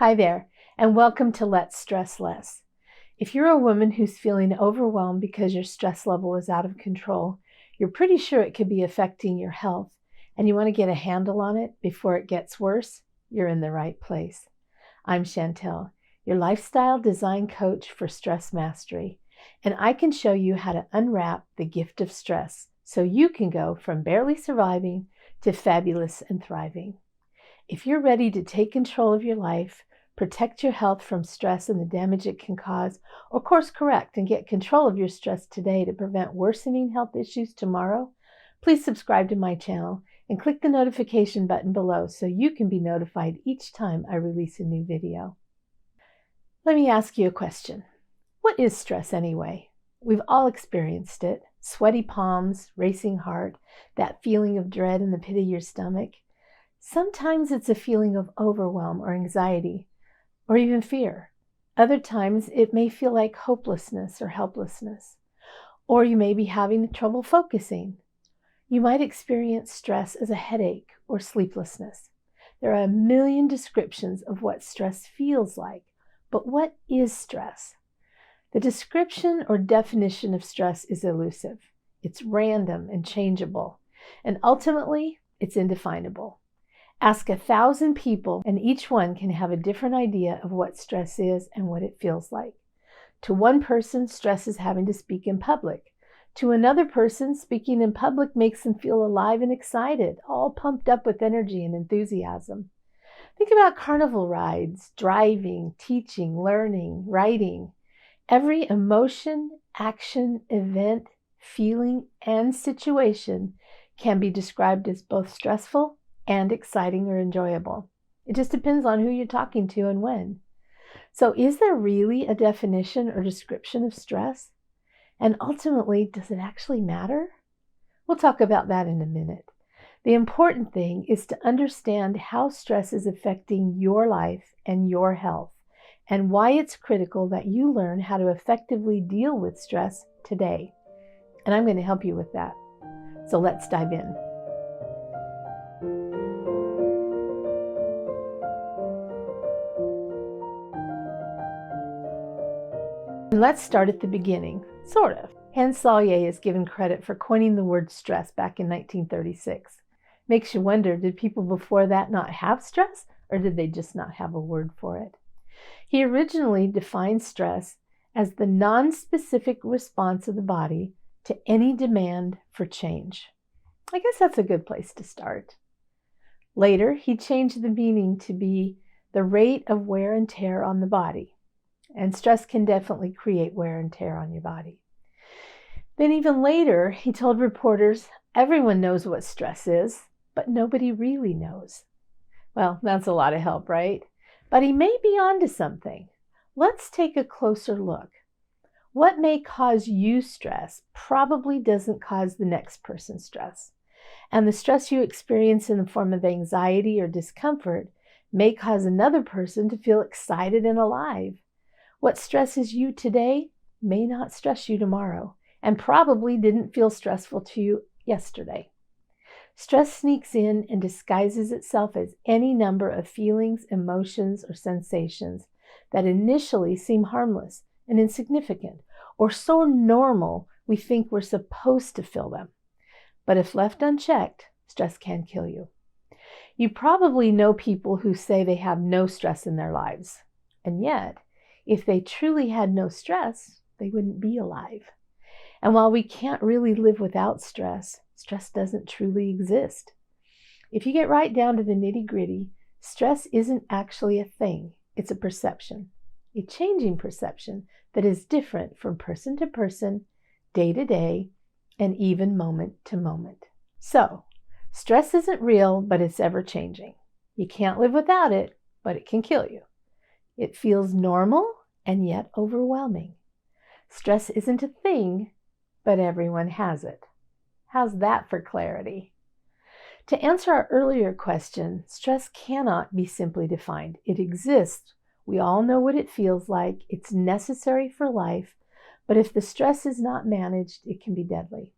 Hi there, and welcome to Let's Stress Less. If you're a woman who's feeling overwhelmed because your stress level is out of control, you're pretty sure it could be affecting your health, and you want to get a handle on it before it gets worse, you're in the right place. I'm Chantal, your lifestyle design coach for stress mastery, and I can show you how to unwrap the gift of stress so you can go from barely surviving to fabulous and thriving. If you're ready to take control of your life, protect your health from stress and the damage it can cause, or course correct and get control of your stress today to prevent worsening health issues tomorrow, please subscribe to my channel and click the notification button below so you can be notified each time I release a new video. Let me ask you a question. What is stress anyway? We've all experienced it. Sweaty palms, racing heart, that feeling of dread in the pit of your stomach. Sometimes it's a feeling of overwhelm or anxiety, or even fear. Other times it may feel like hopelessness or helplessness, or you may be having trouble focusing. You might experience stress as a headache or sleeplessness. There are a million descriptions of what stress feels like, but what is stress? The description or definition of stress is elusive. It's random and changeable, and ultimately it's indefinable. Ask 1,000 people, and each one can have a different idea of what stress is and what it feels like. To one person, stress is having to speak in public. To another person, speaking in public makes them feel alive and excited, all pumped up with energy and enthusiasm. Think about carnival rides, driving, teaching, learning, writing. Every emotion, action, event, feeling, and situation can be described as both stressful and exciting or enjoyable. It just depends on who you're talking to and when. So is there really a definition or description of stress? And ultimately, does it actually matter? We'll talk about that in a minute. The important thing is to understand how stress is affecting your life and your health, and why it's critical that you learn how to effectively deal with stress today. And I'm going to help you with that. So let's dive in. And let's start at the beginning, sort of. Hans Selye is given credit for coining the word stress back in 1936. Makes you wonder, did people before that not have stress, or did they just not have a word for it? He originally defined stress as the non-specific response of the body to any demand for change. I guess that's a good place to start. Later, he changed the meaning to be the rate of wear and tear on the body. And stress can definitely create wear and tear on your body. Then even later, he told reporters, everyone knows what stress is, but nobody really knows. Well, that's a lot of help, right? But he may be onto something. Let's take a closer look. What may cause you stress probably doesn't cause the next person stress. And the stress you experience in the form of anxiety or discomfort may cause another person to feel excited and alive. What stresses you today may not stress you tomorrow, and probably didn't feel stressful to you yesterday. Stress sneaks in and disguises itself as any number of feelings, emotions, or sensations that initially seem harmless and insignificant, or so normal we think we're supposed to feel them. But if left unchecked, stress can kill you. You probably know people who say they have no stress in their lives, and yet, if they truly had no stress, they wouldn't be alive. And while we can't really live without stress, stress doesn't truly exist. If you get right down to the nitty-gritty, stress isn't actually a thing. It's a perception, a changing perception that is different from person to person, day to day, and even moment to moment. So, stress isn't real, but it's ever-changing. You can't live without it, but it can kill you. It feels normal and yet overwhelming. Stress isn't a thing, but everyone has it. How's that for clarity? To answer our earlier question, stress cannot be simply defined. It exists. We all know what it feels like. It's necessary for life, but if the stress is not managed, it can be deadly.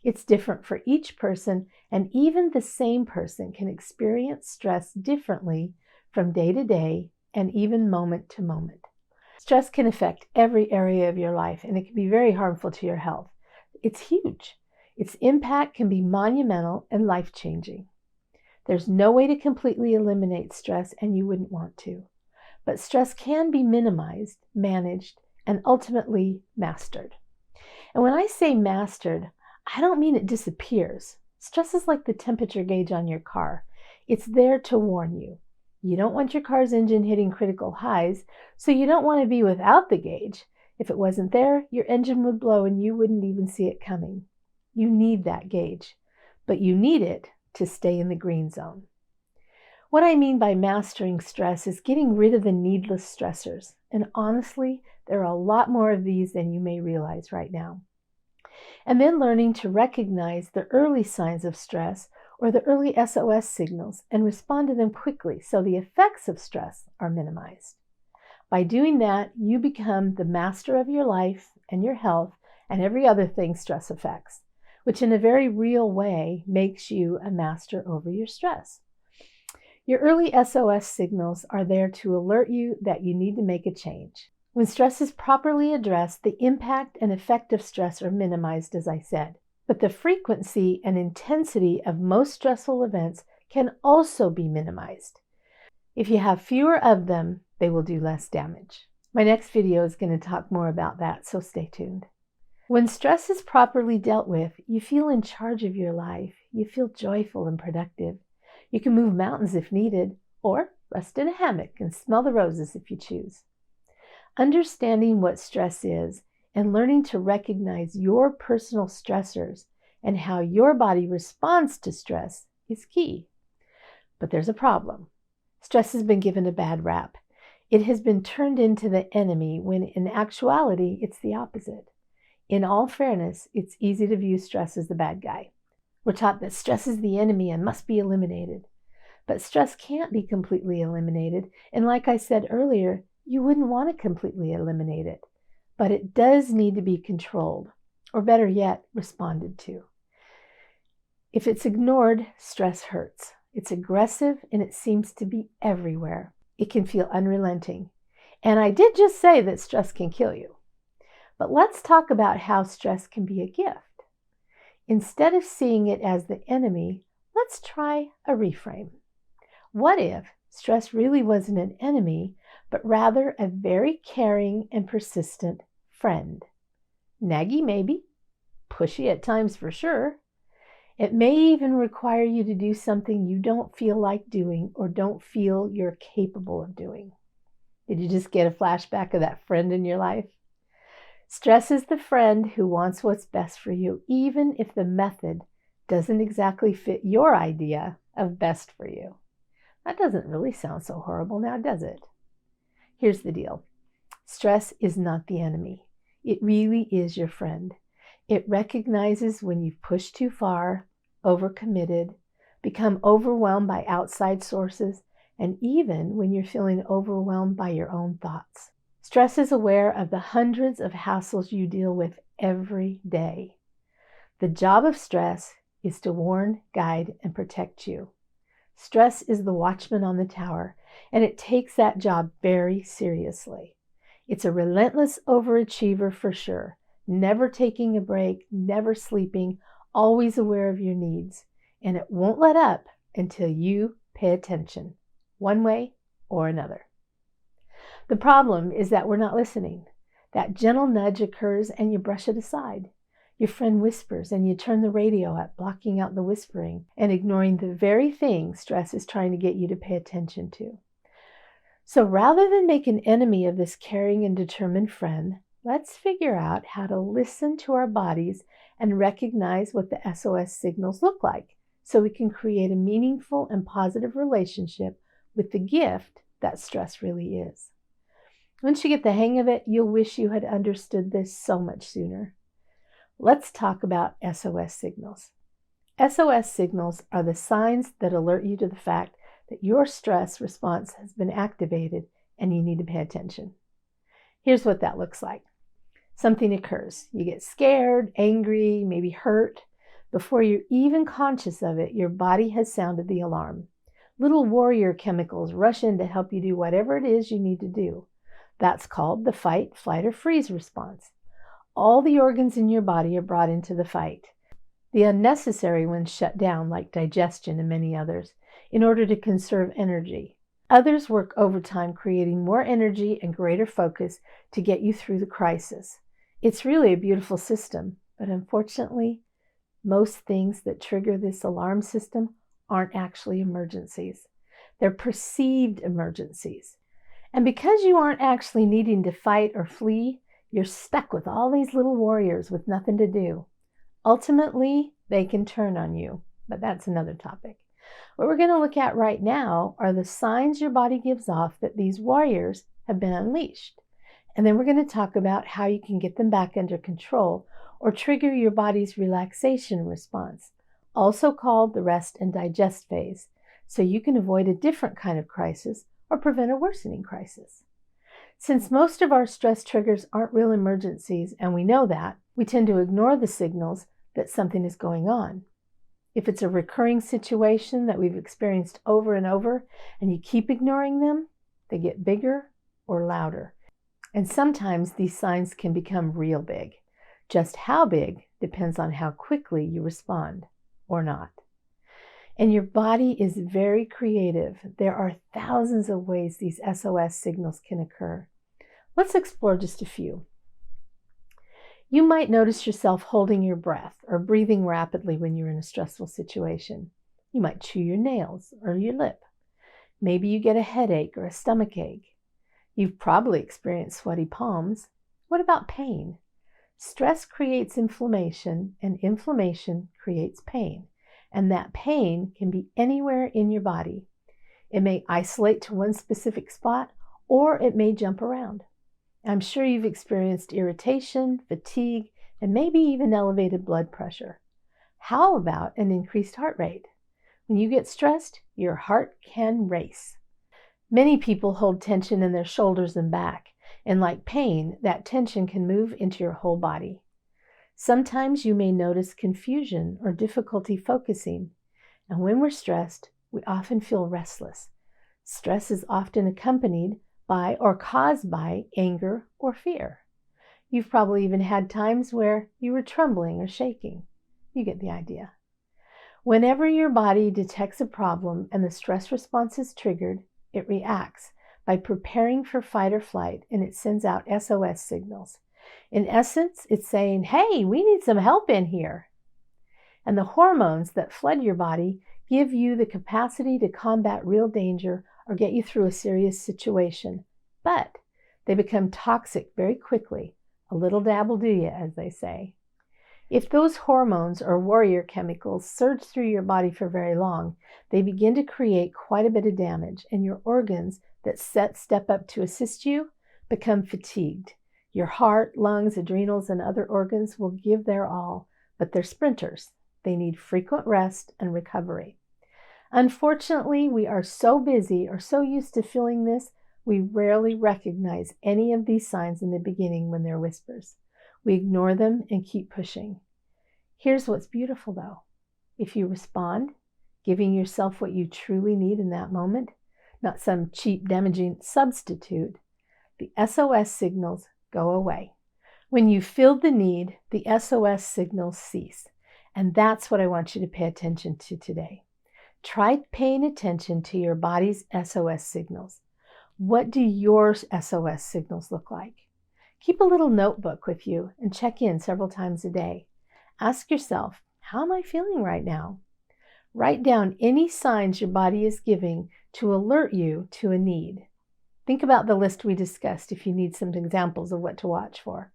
It's different for each person, and even the same person can experience stress differently from day to day and even moment to moment. Stress can affect every area of your life, and it can be very harmful to your health. It's huge. Its impact can be monumental and life-changing. There's no way to completely eliminate stress, and you wouldn't want to. But stress can be minimized, managed, and ultimately mastered. And when I say mastered, I don't mean it disappears. Stress is like the temperature gauge on your car. It's there to warn you. You don't want your car's engine hitting critical highs, so you don't want to be without the gauge. If it wasn't there, your engine would blow and you wouldn't even see it coming. You need that gauge, but you need it to stay in the green zone. What I mean by mastering stress is getting rid of the needless stressors. And honestly, there are a lot more of these than you may realize right now. And then learning to recognize the early signs of stress or the early SOS signals and respond to them quickly so the effects of stress are minimized. By doing that, you become the master of your life and your health and every other thing stress affects, which in a very real way makes you a master over your stress. Your early SOS signals are there to alert you that you need to make a change. When stress is properly addressed, the impact and effect of stress are minimized, as I said. But the frequency and intensity of most stressful events can also be minimized. If you have fewer of them, they will do less damage. My next video is going to talk more about that, so stay tuned. When stress is properly dealt with, you feel in charge of your life. You feel joyful and productive. You can move mountains if needed, or rest in a hammock and smell the roses if you choose. Understanding what stress is and learning to recognize your personal stressors and how your body responds to stress is key. But there's a problem. Stress has been given a bad rap. It has been turned into the enemy when in actuality it's the opposite. In all fairness, it's easy to view stress as the bad guy. We're taught that stress is the enemy and must be eliminated. But stress can't be completely eliminated, and like I said earlier, you wouldn't want to completely eliminate it. But it does need to be controlled, or better yet, responded to. If it's ignored, stress hurts. It's aggressive and it seems to be everywhere. It can feel unrelenting. And I did just say that stress can kill you. But let's talk about how stress can be a gift. Instead of seeing it as the enemy, let's try a reframe. What if stress really wasn't an enemy, but rather a very caring and persistent friend? Naggy maybe, pushy at times for sure. It may even require you to do something you don't feel like doing or don't feel you're capable of doing. Did you just get a flashback of that friend in your life? Stress is the friend who wants what's best for you, even if the method doesn't exactly fit your idea of best for you. That doesn't really sound so horrible now, does it? Here's the deal. Stress is not the enemy. It really is your friend. It recognizes when you've pushed too far, overcommitted, become overwhelmed by outside sources, and even when you're feeling overwhelmed by your own thoughts. Stress is aware of the hundreds of hassles you deal with every day. The job of stress is to warn, guide, and protect you. Stress is the watchman on the tower, and it takes that job very seriously. It's a relentless overachiever for sure, never taking a break, never sleeping, always aware of your needs, and it won't let up until you pay attention, one way or another. The problem is that we're not listening. That gentle nudge occurs and you brush it aside. Your friend whispers and you turn the radio up, blocking out the whispering and ignoring the very thing stress is trying to get you to pay attention to. So rather than make an enemy of this caring and determined friend, let's figure out how to listen to our bodies and recognize what the SOS signals look like so we can create a meaningful and positive relationship with the gift that stress really is. Once you get the hang of it, you'll wish you had understood this so much sooner. Let's talk about SOS signals. SOS signals are the signs that alert you to the fact that your stress response has been activated and you need to pay attention. Here's what that looks like. Something occurs. You get scared, angry, maybe hurt. Before you're even conscious of it, your body has sounded the alarm. Little warrior chemicals rush in to help you do whatever it is you need to do. That's called the fight, flight, or freeze response. All the organs in your body are brought into the fight. The unnecessary ones shut down, like digestion and many others, in order to conserve energy. Others work overtime, creating more energy and greater focus to get you through the crisis. It's really a beautiful system, but unfortunately, most things that trigger this alarm system aren't actually emergencies. They're perceived emergencies. And because you aren't actually needing to fight or flee, you're stuck with all these little warriors with nothing to do. Ultimately, they can turn on you, but that's another topic. What we're going to look at right now are the signs your body gives off that these warriors have been unleashed. And then we're going to talk about how you can get them back under control or trigger your body's relaxation response, also called the rest and digest phase, so you can avoid a different kind of crisis or prevent a worsening crisis. Since most of our stress triggers aren't real emergencies, and we know that, we tend to ignore the signals that something is going on. If it's a recurring situation that we've experienced over and over, and you keep ignoring them, they get bigger or louder. And sometimes these signs can become real big. Just how big depends on how quickly you respond or not. And your body is very creative. There are thousands of ways these SOS signals can occur. Let's explore just a few. You might notice yourself holding your breath or breathing rapidly when you're in a stressful situation. You might chew your nails or your lip. Maybe you get a headache or a stomach ache. You've probably experienced sweaty palms. What about pain? Stress creates inflammation, and inflammation creates pain. And that pain can be anywhere in your body. It may isolate to one specific spot, or it may jump around. I'm sure you've experienced irritation, fatigue, and maybe even elevated blood pressure. How about an increased heart rate? When you get stressed, your heart can race. Many people hold tension in their shoulders and back, and like pain, that tension can move into your whole body. Sometimes you may notice confusion or difficulty focusing, and when we're stressed, we often feel restless. Stress is often accompanied by or caused by anger or fear. You've probably even had times where you were trembling or shaking. You get the idea. Whenever your body detects a problem and the stress response is triggered, it reacts by preparing for fight or flight, and it sends out SOS signals. In essence, it's saying, hey, we need some help in here. And the hormones that flood your body give you the capacity to combat real danger or get you through a serious situation. But they become toxic very quickly. A little dab will do you, as they say. If those hormones or warrior chemicals surge through your body for very long, they begin to create quite a bit of damage, and your organs that step up to assist you become fatigued. Your heart, lungs, adrenals, and other organs will give their all, but they're sprinters. They need frequent rest and recovery. Unfortunately, we are so busy or so used to feeling this, we rarely recognize any of these signs in the beginning when they're whispers. We ignore them and keep pushing. Here's what's beautiful though. If you respond, giving yourself what you truly need in that moment, not some cheap, damaging substitute, the SOS signals go away. When you feel the need, the SOS signals cease. And that's what I want you to pay attention to today. Try paying attention to your body's SOS signals. What do your SOS signals look like? Keep a little notebook with you and check in several times a day. Ask yourself, how am I feeling right now? Write down any signs your body is giving to alert you to a need. Think about the list we discussed if you need some examples of what to watch for.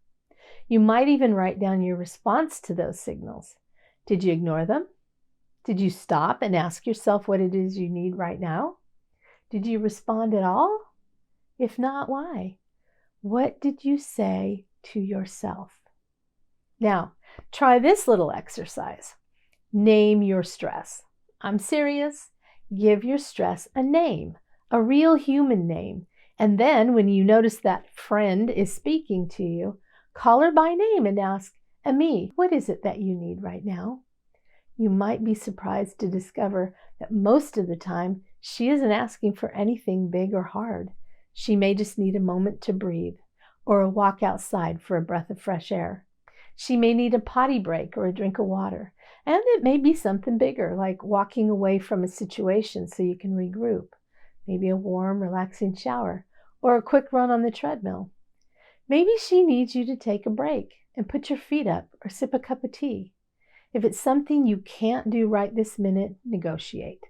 You might even write down your response to those signals. Did you ignore them? Did you stop and ask yourself what it is you need right now? Did you respond at all? If not, why? What did you say to yourself? Now, try this little exercise. Name your stress. I'm serious. Give your stress a name, a real human name. And then when you notice that friend is speaking to you, call her by name and ask, Ami, what is it that you need right now? You might be surprised to discover that most of the time She isn't asking for anything big or hard. She may just need a moment to breathe or a walk outside for a breath of fresh air. She may need a potty break or a drink of water. And it may be something bigger, like walking away from a situation so you can regroup. Maybe a warm, relaxing shower or a quick run on the treadmill. Maybe she needs you to take a break and put your feet up or sip a cup of tea. If it's something you can't do right this minute, negotiate.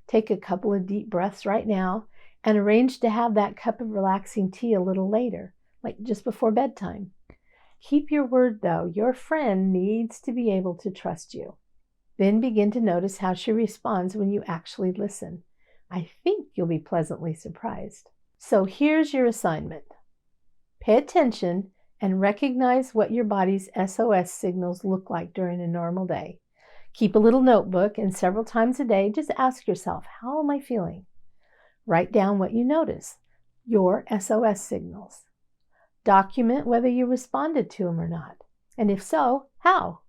Take a couple of deep breaths right now and arrange to have that cup of relaxing tea a little later, like just before bedtime. Keep your word though. Your friend needs to be able to trust you. Then begin to notice how she responds when you actually listen. I think you'll be pleasantly surprised. So here's your assignment. Pay attention and recognize what your body's SOS signals look like during a normal day. Keep a little notebook and several times a day, just ask yourself, how am I feeling? Write down what you notice, your SOS signals. Document whether you responded to them or not, and if so, how?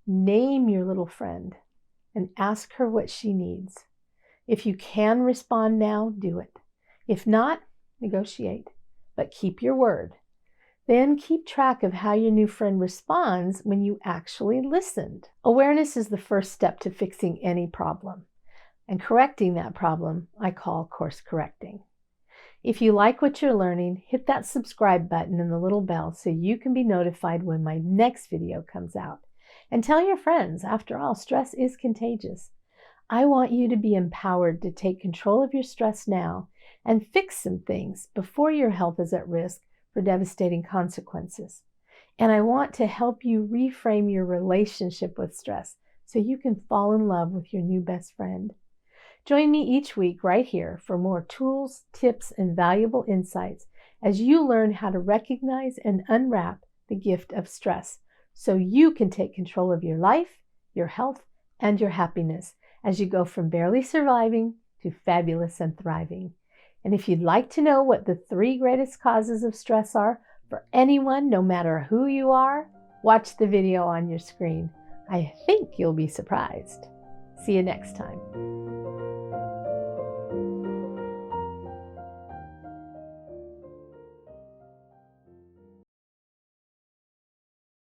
Name your little friend and ask her what she needs. If you can respond now, do it. If not, negotiate, but keep your word. Then keep track of how your new friend responds when you actually listened. Awareness is the first step to fixing any problem. And correcting that problem, I call course correcting. If you like what you're learning, hit that subscribe button and the little bell so you can be notified when my next video comes out. And tell your friends, after all, stress is contagious. I want you to be empowered to take control of your stress now and fix some things before your health is at risk for devastating consequences. And I want to help you reframe your relationship with stress so you can fall in love with your new best friend. Join me each week right here for more tools, tips, and valuable insights as you learn how to recognize and unwrap the gift of stress so you can take control of your life, your health, and your happiness as you go from barely surviving to fabulous and thriving. And if you'd like to know what the 3 greatest causes of stress are for anyone, no matter who you are, watch the video on your screen. I think you'll be surprised. See you next time.